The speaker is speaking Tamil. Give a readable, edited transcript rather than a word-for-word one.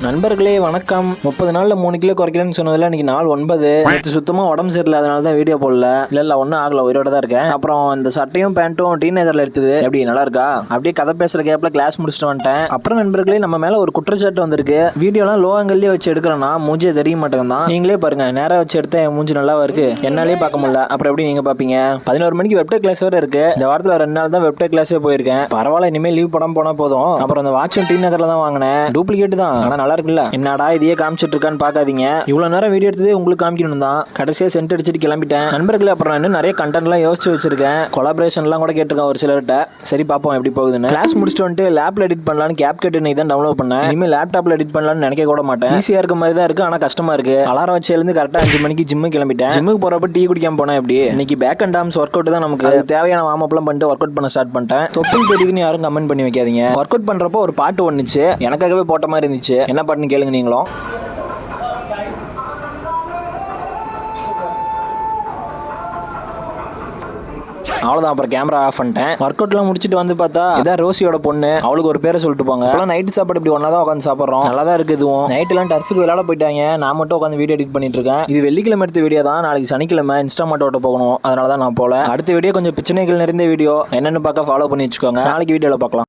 நண்பர்களே வணக்கம். 30 நாள்ல 3 கிலோ குறைக்கிறேன்னு சொன்னதுல இன்னைக்கு நாள் 9. நேற்று சுத்தமா உடம்பு சரியில்லை, அதனால தான் வீடியோ போடல. இல்ல ஒன்னும் ஆகல, உயிரோட தான் இருக்கேன். அப்புறம் இந்த சட்டையும் பேண்ட்டும் டி நகர்ல எடுத்தது எப்படி நல்லா இருக்கா? அப்படியே கதை பேசுற கேப்ல கிளாஸ் முடிச்சுட்டு வந்துட்டேன். அப்புறம் நண்பர்களே நம்ம மேல ஒரு குற்றச்சாட்டு வந்திருக்கு. வீடியோலாம் லோ ஆங்கிள்லயே வச்சு எடுக்கிறேன்னா மூஞ்சியே தெரிய மாட்டேங்குது தான். நீங்களே பாருங்க, நேரா வச்சு எடுத்தா என் மூஞ்சி நல்லாவா இருக்கு? என்னாலே பார்க்க முடியல. அப்புறம் எப்படி நீங்க பாப்பீங்க? 11 மணிக்கு வெப்டெக் கிளாஸ் வேற இருக்கு. இந்த வாரத்துல 2 நாள் தான் வெப்டெக் கிளாஸே போயிருக்கேன். பரவாயில்ல, இனிமேல் லீவ் படம் போனா போதும். அப்புறம் அந்த வாட்சும் டி நகர்ல தான் வாங்கினேன். டூப்ளிகேட் தான், ஆனா நல்லா இருக்குல்ல. என்னடா இதையே காமிச்சிட்டு இருக்கான்னு பாக்காதீங்க. இவ்வளவு நேரம் வீடியோ எடுத்ததே உங்களுக்கு காமிக்கணும் தான். கடைசியா சென்ட் அடிச்சுட்டு கிளம்பிட்டேன். நண்பர்களே அப்புறம் இன்னும் நிறைய கண்டென்ட் எல்லாம் யோசிச்சு வச்சிருக்கேன். கொலாபரேஷன் எல்லாம் கூட கேட்டிருக்கேன் ஒரு சிலர்கிட்ட. சரி பாப்போம் எப்படி போகுதுன்னு. கிளாஸ் முடிச்சுட்டு வந்துட்டு லேப்ல எடிட் பண்ணலான்னு கேப்கட் இன்னைக்கு தான் டவுன்லோட் பண்ணேன். இனிமேல் லேப்டாப்ல எடிட் பண்ணலாம்னு நினைக்க கூட மாட்டேன். ஈஸியா இருக்க மாதிரி தான் இருக்கு, ஆனா கஷ்டமா இருக்கு. அலாரம் வச்சு எழுந்து கரெக்டா 5 மணிக்கு ஜிம்முக்கு கிளம்பிட்டேன். ஜிம்முக்கு போறப்ப டீ குடிக்காம போனா எப்படி? இன்னைக்கு back and arms work out தான் நமக்கு. அது தேவையான வார்ம் அப் எல்லாம் பண்ணிட்டு ஒர்க் அவுட் பண்ண ஸ்டார்ட் பண்ணிட்டேன். தொப்புள் தெரியுதுன்னு யாரும் கமெண்ட் பண்ணி வைக்காதீங்க. ஒர்க் அவுட் பண்றப்போ ஒரு பாட்டு ஒண்ணுச்சு, எனக்காகவே போட்ட மாதிரி இருந்துச்சு. என்ன பாட்டுன்னு கேளுங்க நீங்களும். அவ்வளவுதான். அப்புறம் கேமரா ஆஃப் பண்ணிட்டேன். ஒர்க் அவுட் எல்லாம் முடிச்சுட்டு வந்து பார்த்தா இதான் ரோசியோட பொண்ணு. அவளுக்கு ஒரு பேரை சொல்லிட்டு போங்க. இப்பெல்லாம் நைட்டு சாப்பாடு இப்படி ஒன்னா தான் உட்காந்து சாப்பிட்றோம். நல்லா தான் இருக்கு. இதுவும் நைட் எல்லாம் டர்ஃபுக்கு விளையாட போயிட்டாங்க. நான் மட்டும் உட்காந்து வீடியோ எடிட் பண்ணிட்டு இருக்கேன். இது வெள்ளிக்கிழமை எடுத்த வீடியோ தான். நாளைக்கு சனிக்கிழமை இன்ஸ்டாமார்ட் ஓட்ட போகணும், அதனால தான் நான் போல. அடுத்த வீடியோ கொஞ்சம் பிரச்சனைகள் நிறைந்த வீடியோ. என்னன்னு பார்க்க ஃபாலோ பண்ணி வச்சுக்கோங்க. நாளைக்கு வீடியோல பார்க்கலாம்.